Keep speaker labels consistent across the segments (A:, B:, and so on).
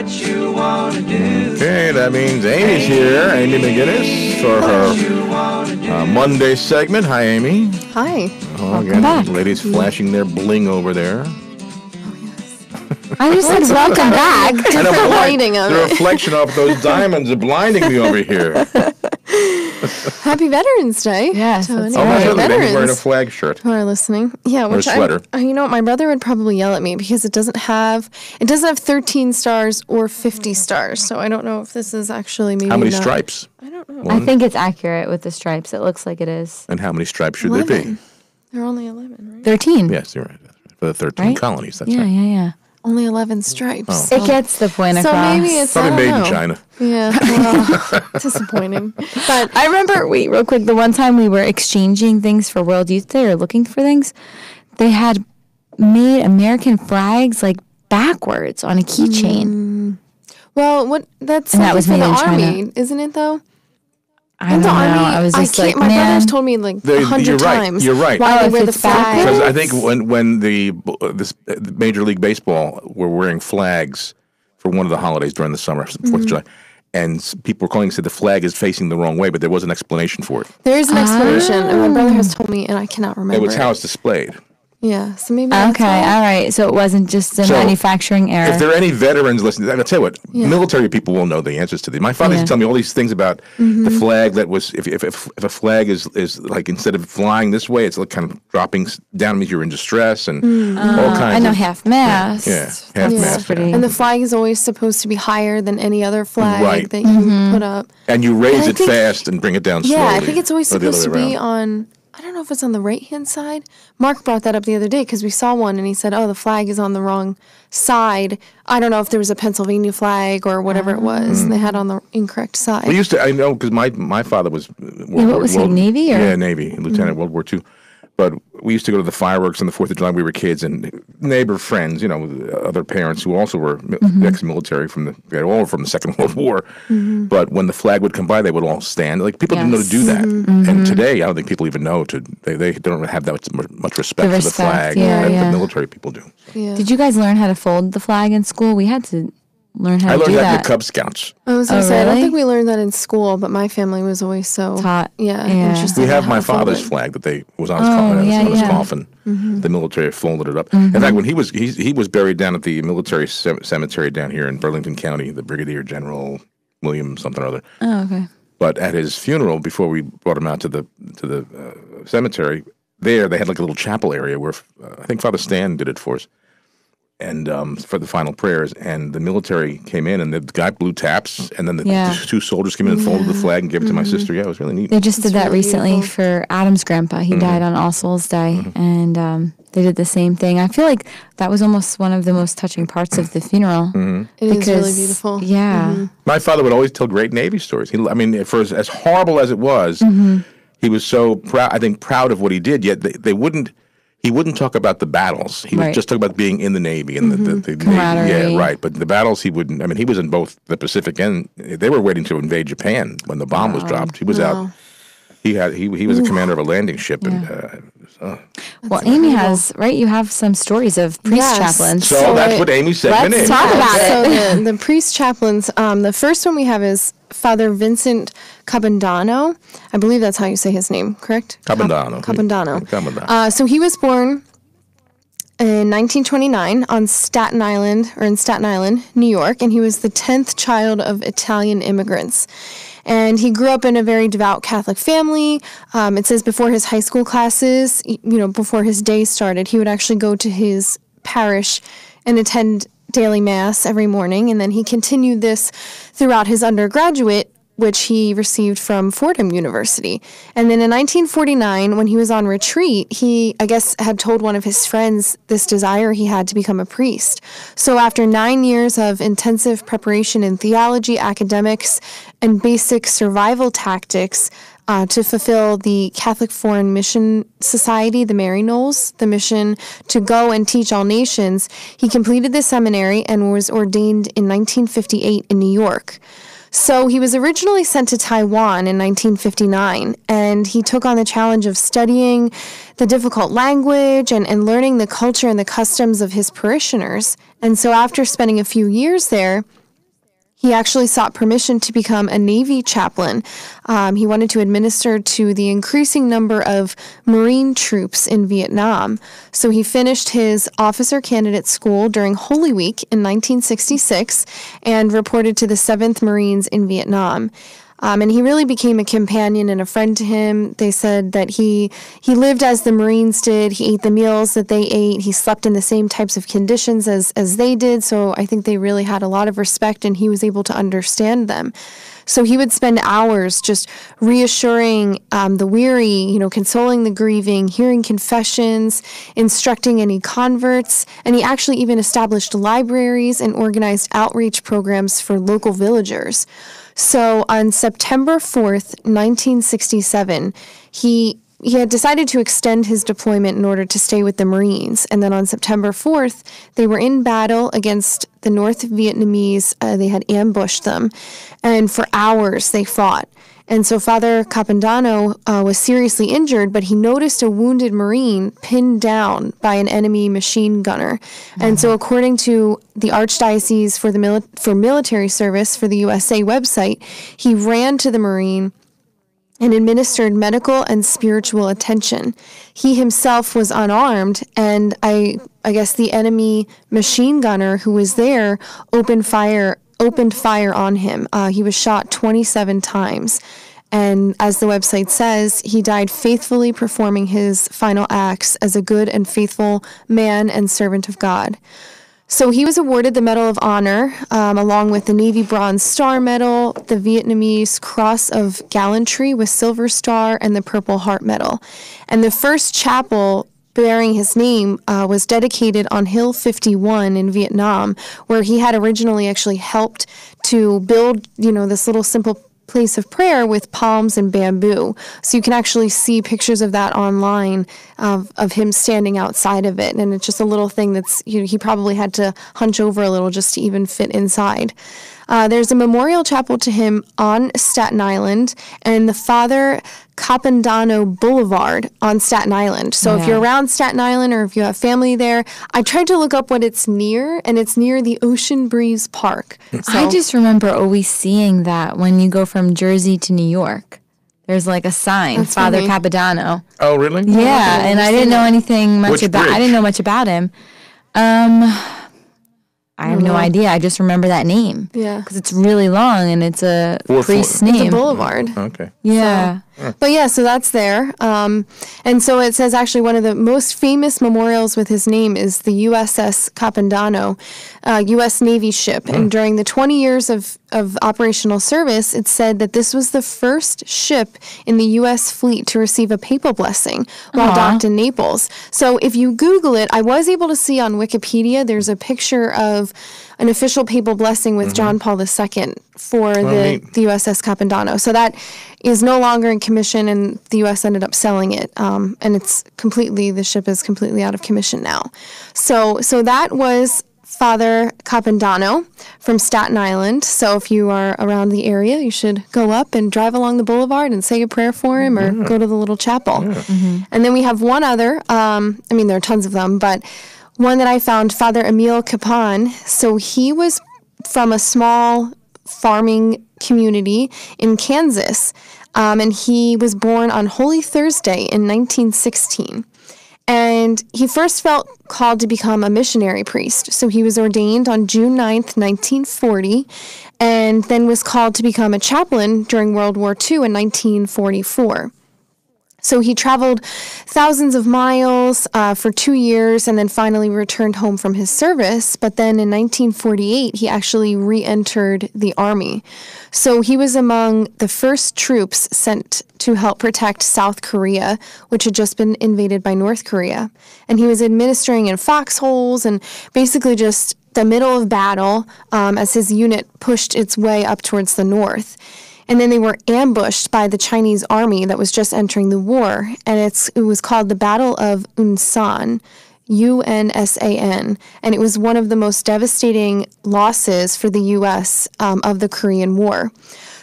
A: what you want to do.
B: Okay, that means Amy's here. Amy McGinnis for her Monday segment. Hi, Amy.
C: Hi.
B: Welcome back. Ladies flashing their bling over there.
D: I just said welcome back.
C: Different lighting of
B: The
C: it.
B: reflection of those diamonds are blinding me over here.
C: Happy Veterans Day.
D: Yes,
C: to
D: that's
C: any
B: Oh,
C: of
B: my
C: our
B: God, Amy's wearing a
C: veterans
B: flag shirt.
C: who are listening. Yeah,
B: Or a
C: which
B: sweater.
C: you know what, my brother would probably yell at me because it doesn't have 13 stars or 50 stars. So I don't know if this is actually maybe
B: How many
C: not.
B: stripes?
C: I don't know.
D: I think it's accurate with the stripes. It looks like it is.
B: And how many stripes should there
C: 11.
B: be?
C: They're only 11, right?
D: 13.
B: Yes, you're right. For the 13
D: Right?
B: colonies, that's
D: Yeah,
B: right.
D: yeah.
C: Only 11 stripes.
D: It gets the point
C: So
D: across.
C: maybe it's
B: Probably
C: I
B: made
C: don't
B: in
C: know.
B: China.
C: Yeah, well, disappointing. But
D: I remember, wait, real quick, the one time we were exchanging things for World Youth Day or looking for things, they had made American flags like backwards on a keychain.
C: well, that's
D: And
C: something
D: that was
C: for
D: made
C: the
D: in China.
C: Army, isn't it? Though.
D: I don't know. I was just like,
C: my
D: man.
C: brother's told me like 100
B: You're right.
C: times.
B: You're right.
C: Why
D: Oh,
C: they
D: if
C: wear the
D: it's backwards?
C: flag?
B: Because I think when the Major League Baseball were wearing flags for one of the holidays during the summer, 4th of July, and people were calling and said the flag is facing the wrong way, but there was an explanation for it.
C: There is an explanation, and my brother has told me, and I cannot remember.
B: It was how it's displayed.
C: Yeah, so maybe that's
D: Okay,
C: why.
D: all right. So it wasn't just a
B: So,
D: manufacturing error.
B: If there are any veterans listening, I'll tell you what, military people will know the answers to these. My father used to tell me all these things about the flag that was, if a flag is like instead of flying this way, it's like kind of dropping down means you're in distress and all kinds
D: I know
B: of.
D: half-mast.
B: Yeah, half-mast.
D: That's pretty.
C: And the flag is always supposed to be higher than any other flag
B: Right.
C: that you put up.
B: And you raise
C: And I
B: it
C: think-
B: fast and bring it down slowly.
C: Yeah, I think it's always
B: or the other
C: supposed to
B: way
C: be
B: around.
C: on, I don't know if it's on the right-hand side. Mark brought that up the other day because we saw one and he said, oh, the flag is on the wrong side. I don't know if there was a Pennsylvania flag or whatever it was. And they had on the incorrect side.
B: We used to, I know, because my father was.
D: what was he, Navy or?
B: Yeah, Navy, Lieutenant, World War II. But we used to go to the fireworks on the 4th of July when we were kids, and neighbor friends, other parents who also were ex-military they all were from the Second World War. But when the flag would come by, they would all stand. Like people didn't know to do that. And today, I don't think people even know they don't have that much respect for the
D: respect,
B: flag
D: yeah,
B: that
D: yeah.
B: the military people do.
C: Yeah.
D: Did you guys learn how to fold the flag in school? We had to learn how
B: I
D: to
B: learned
D: do
B: that in
D: that.
B: the Cub Scouts.
C: I was going to say, I don't
D: really?
C: think we learned that in school, but my family was always so
D: Taught, yeah.
C: interested
B: We
C: in
B: have
C: how
B: my
C: to fold
B: father's
C: it.
B: flag that was on his coffin. The military folded it up. In fact, when he was buried down at the military cemetery down here in Burlington County, the Brigadier General William something or other.
D: Oh, okay.
B: But at his funeral, before we brought him out to the cemetery, there they had like a little chapel area where I think Father Stan did it for us. And for the final prayers, and the military came in, and the guy blew taps, and then the two soldiers came in and folded the flag and gave it to my sister. Yeah, it was really neat.
D: They just did that
C: really
D: recently
C: beautiful.
D: for Adam's grandpa. He died on All Souls Day, and they did the same thing. I feel like that was almost one of the most touching parts of the funeral.
C: It is really beautiful.
D: Yeah.
B: My father would always tell great Navy stories. For as horrible as it was, he was so proud. I think proud of what he did. Yet he wouldn't talk about the battles. He would just talk about being in the Navy and the Navy. Yeah, right. But the battles, he wouldn't. I mean, he was in both the Pacific and they were waiting to invade Japan when the bomb was dropped. He was out. He was a commander of a landing ship. And,
D: Well, Amy has, right? You have some stories of priest chaplains.
B: so that's what Amy's segment
D: let's
B: is.
D: talk about it.
C: So the priest chaplains, the first one we have is Father Vincent Cabandano. I believe that's how you say his name, correct?
B: Cabandano.
C: Cabandano. So he was born in 1929 in Staten Island, New York, and he was the 10th child of Italian immigrants. And he grew up in a very devout Catholic family. It says before his high school classes, before his day started, he would actually go to his parish and attend daily mass every morning. And then he continued this throughout his undergraduate, which he received from Fordham University. And then in 1949, when he was on retreat, he, I guess, had told one of his friends this desire he had to become a priest. So after 9 years of intensive preparation in theology, academics, and basic survival tactics to fulfill the Catholic Foreign Mission Society, the Mary Knowles, the mission to go and teach all nations, he completed the seminary and was ordained in 1958 in New York. So he was originally sent to Taiwan in 1959, and he took on the challenge of studying the difficult language and learning the culture and the customs of his parishioners. And so after spending a few years there, He actually sought permission to become a Navy chaplain. He wanted to administer to the increasing number of Marine troops in Vietnam. So he finished his officer candidate school during Holy Week in 1966 and reported to the 7th Marines in Vietnam. And he really became a companion and a friend to him. They said that he lived as the Marines did. He ate the meals that they ate. He slept in the same types of conditions as they did. So I think they really had a lot of respect, and he was able to understand them. So he would spend hours just reassuring the weary, consoling the grieving, hearing confessions, instructing any converts. And he actually even established libraries and organized outreach programs for local villagers. So on September 4th, 1967, he had decided to extend his deployment in order to stay with the Marines. And then on September 4th, they were in battle against the North Vietnamese. They had ambushed them. And for hours, they fought. And so Father Kapaun was seriously injured, but he noticed a wounded Marine pinned down by an enemy machine gunner. Mm-hmm. And so according to the Archdiocese for Military Service for the USA website, he ran to the Marine and administered medical and spiritual attention. He himself was unarmed, and I guess the enemy machine gunner who was there opened fire on him. He was shot 27 times. And as the website says, he died faithfully performing his final acts as a good and faithful man and servant of God. So he was awarded the Medal of Honor, along with the Navy Bronze Star Medal, the Vietnamese Cross of Gallantry with Silver Star, and the Purple Heart Medal. And the first chapel bearing his name was dedicated on Hill 51 in Vietnam, where he had originally actually helped to build, this little simple place of prayer with palms and bamboo. So you can actually see pictures of that online of him standing outside of it. And it's just a little thing that's, he probably had to hunch over a little just to even fit inside. There's a memorial chapel to him on Staten Island and the Father Kapaun Boulevard on Staten Island. So if you're around Staten Island or if you have family there, I tried to look up what it's near, and it's near the Ocean Breeze Park. So,
D: I just remember always seeing that when you go from Jersey to New York. There's like a sign,
C: That's
D: Father
C: funny.
D: Kapaun.
B: Oh, really?
D: Yeah, and I didn't know anything much
B: Which
D: about.
B: bridge?
D: I didn't know much about him. I have no idea. I just remember that name.
C: Yeah.
D: Because it's really long and it's a priest's
C: It's a
D: name.
C: boulevard.
B: Okay.
D: Yeah.
C: But yeah, so that's there. And so it says actually one of the most famous memorials with his name is the USS Kapaun, U.S. Navy ship. And during the 20 years of operational service, it said that this was the first ship in the U.S. fleet to receive a papal blessing while docked in Naples. So if you Google it, I was able to see on Wikipedia, there's a picture of an official papal blessing with John Paul II for the USS Kapaun. So that is no longer in commission, and the U.S. ended up selling it. And the ship is completely out of commission now. So that was Father Kapaun from Staten Island. So if you are around the area, you should go up and drive along the boulevard and say a prayer for him or go to the little chapel. And then we have one other, there are tons of them, but one that I found, Father Emil Kapaun. So he was from a small farming community in Kansas, and he was born on Holy Thursday in 1916. And he first felt called to become a missionary priest. So he was ordained on June 9th, 1940, and then was called to become a chaplain during World War II in 1944. So he traveled thousands of miles for 2 years and then finally returned home from his service. But then in 1948, he actually re-entered the Army. So he was among the first troops sent to help protect South Korea, which had just been invaded by North Korea. And he was administering in foxholes and basically just the middle of battle as his unit pushed its way up towards the north. And then they were ambushed by the Chinese army that was just entering the war. And it was called the Battle of Unsan, UNSAN. And it was one of the most devastating losses for the U.S. Of the Korean War.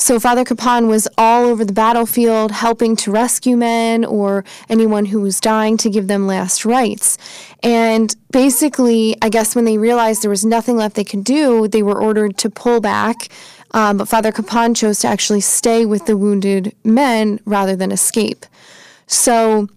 C: So Father Kapaun was all over the battlefield helping to rescue men or anyone who was dying to give them last rites. And basically, I guess when they realized there was nothing left they could do, they were ordered to pull back. But Father Kapaun chose to actually stay with the wounded men rather than escape. So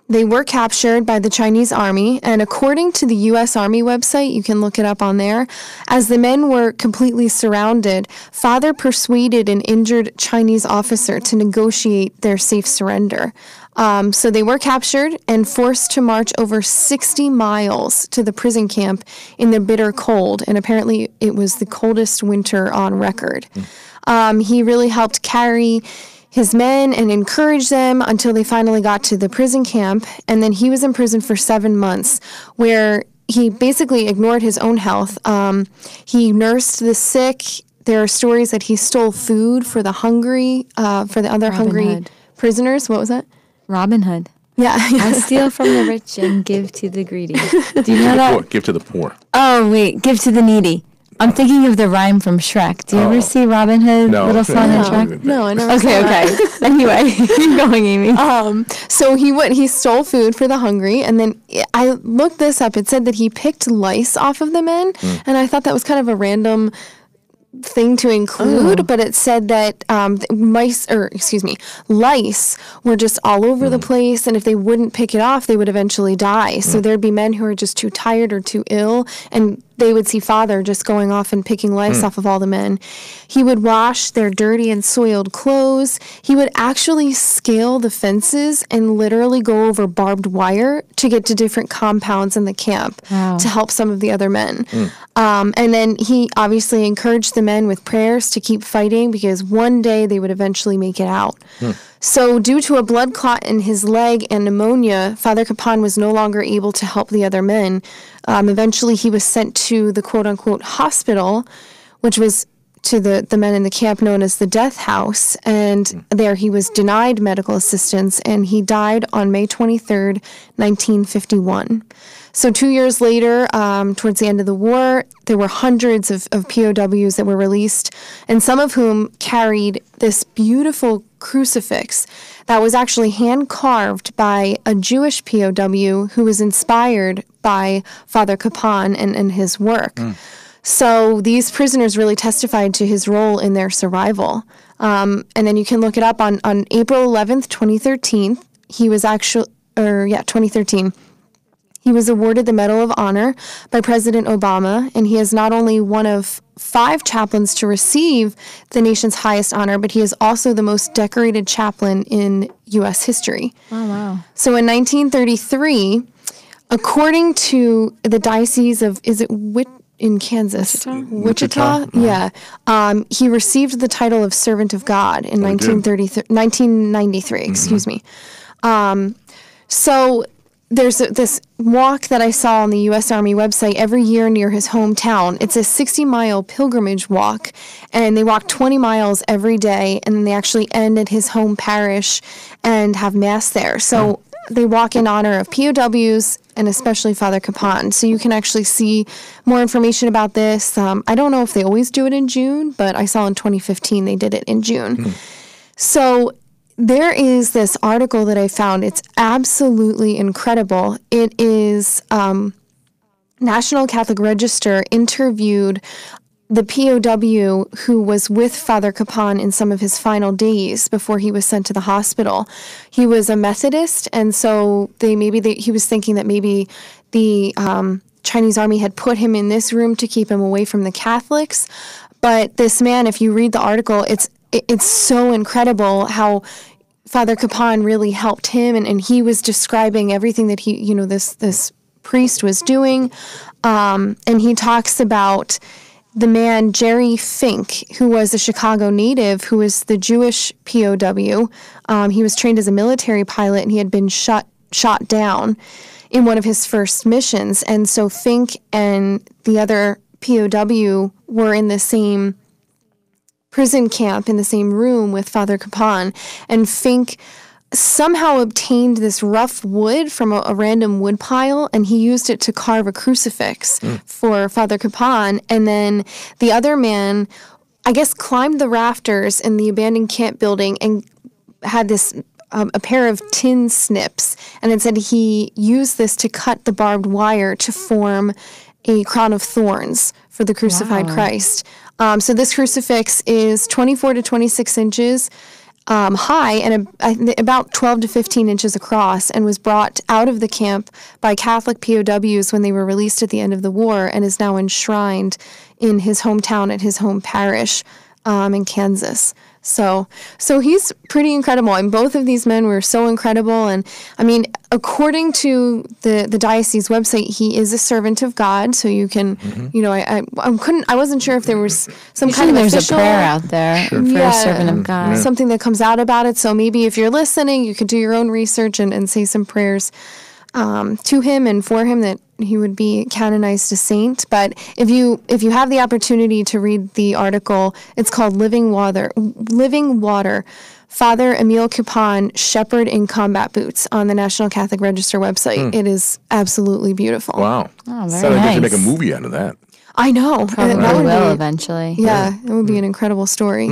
C: they were captured by the Chinese army, and according to the U.S. Army website, you can look it up on there, as the men were completely surrounded, Father persuaded an injured Chinese officer to negotiate their safe surrender. So they were captured and forced to march over 60 miles to the prison camp in the bitter cold, and apparently it was the coldest winter on record. He really helped carry his men and encouraged them until they finally got to the prison camp, and then he was in prison for 7 months, where he basically ignored his own health. He nursed the sick. There are stories that he stole food for the hungry, for the other hungry prisoners. What was that?
D: Robin Hood.
C: Yeah.
D: I steal from the rich and give to the greedy. Do you know that?
B: Give to the poor.
D: Oh, wait. Give to the needy. I'm thinking of the rhyme from Shrek. Do you ever see Robin Hood, little son in Shrek?
C: No, I never saw
D: that. Anyway, keep going, Amy.
C: So he stole food for the hungry, and then I looked this up. It said that he picked lice off of the men, and I thought that was kind of a random thing to include, but it said that lice were just all over the place, and if they wouldn't pick it off, they would eventually die. So there'd be men who are just too tired or too ill, and they would see Father just going off and picking lice off of all the men. He would wash their dirty and soiled clothes. He would actually scale the fences and literally go over barbed wire to get to different compounds in the camp to help some of the other men. And then he obviously encouraged the men with prayers to keep fighting, because one day they would eventually make it out. So due to a blood clot in his leg and pneumonia, Father Kapaun was no longer able to help the other men. Eventually he was sent to the quote-unquote hospital, which was to the men in the camp known as the death house, and there he was denied medical assistance, and he died on May 23rd, 1951. So 2 years later, towards the end of the war, there were hundreds of POWs that were released, and some of whom carried this beautiful crucifix that was actually hand-carved by a Jewish POW who was inspired by Father Kapaun and his work. So these prisoners really testified to his role in their survival. And then you can look it up on April 11th, 2013. He was 2013. He was awarded the Medal of Honor by President Obama, and he is not only one of 5 chaplains to receive the nation's highest honor, but he is also the most decorated chaplain in U.S. history.
D: Oh, wow.
C: So in 1933, according to the Diocese of, in Kansas? Wichita? Yeah. He received the title of Servant of God in 1993, excuse me. So there's this walk that I saw on the U.S. Army website every year near his hometown. It's a 60-mile pilgrimage walk, and they walk 20 miles every day, and then they actually end at his home parish and have Mass there. So they walk in honor of POWs and especially Father Kapaun. So you can actually see more information about this. I don't know if they always do it in June, but I saw in 2015 they did it in June. So there is this article that I found. It's absolutely incredible. It is National Catholic Register interviewed the POW who was with Father Kapaun in some of his final days before he was sent to the hospital. He was a Methodist, and so he was thinking that maybe the Chinese army had put him in this room to keep him away from the Catholics. But this man, if you read the article, it's so incredible how Father Kapaun really helped him, and he was describing everything that he, this priest was doing. And he talks about the man, Jerry Fink, who was a Chicago native, who was the Jewish POW. He was trained as a military pilot, and he had been shot down in one of his first missions. And so Fink and the other POW were in the same prison camp, in the same room with Father Kapaun. And Fink somehow obtained this rough wood from a random wood pile, and he used it to carve a crucifix for Father Kapaun. And then the other man I guess, climbed the rafters in the abandoned camp building and had this a pair of tin snips, and it said he used this to cut the barbed wire to form a crown of thorns for the crucified Christ. So this crucifix is 24 to 26 inches high and about 12 to 15 inches across, and was brought out of the camp by Catholic POWs when they were released at the end of the war, and is now enshrined in his hometown at his home parish in Kansas. So he's pretty incredible, and both of these men were so incredible. And I mean, according to the diocese website, he is a servant of God. So you can, I wasn't sure if there was some kind of
D: there's
C: official,
D: a prayer out there for a servant of God,
C: something that comes out about it. So maybe if you're listening, you could do your own research and say some prayers to him and for him, that he would be canonized a saint. But if you have the opportunity to read the article, it's called Living Water, Father Emil Kapaun, Shepherd in Combat Boots, on the National Catholic Register website. It is absolutely beautiful.
B: Wow.
D: Oh, very
B: Sounds like they
D: nice.
B: should make a movie out of that.
C: I know.
D: Probably
C: That would
D: will
C: be-
D: eventually.
C: Yeah, it would be an incredible story.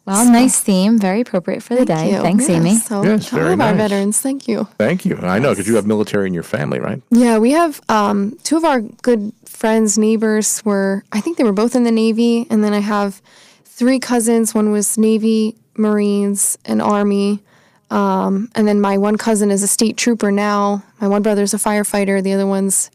D: Well, nice theme. Very appropriate for the day.
C: Thank you.
D: Thanks,
C: Yes,
D: Amy.
C: So
B: Yes,
C: to all
B: very
C: of our
B: nice.
C: veterans, thank you.
B: Thank you. I know, because you have military in your family, right?
C: Yeah, we have two of our good friends, neighbors I think they were both in the Navy. And then I have three cousins. One was Navy, Marines, and Army. And then my one cousin is a state trooper now. My one brother's a firefighter. The other one's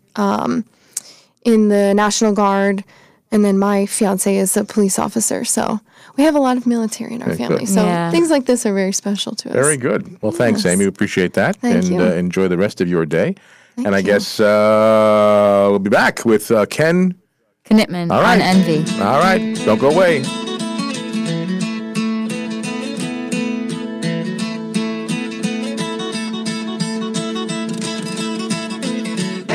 C: in the National Guard. And then my fiance is a police officer. So we have a lot of military in our family.
B: good.
C: So
D: Yeah.
C: things like this are very special to us.
B: Very good. Well, thanks, Amy. We appreciate that.
C: Thank
B: and
C: you.
B: Enjoy the rest of your day. And I
C: you.
B: guess we'll be back with Ken.
D: Commitment
B: All right.
D: on Envy.
B: All right. Don't go away.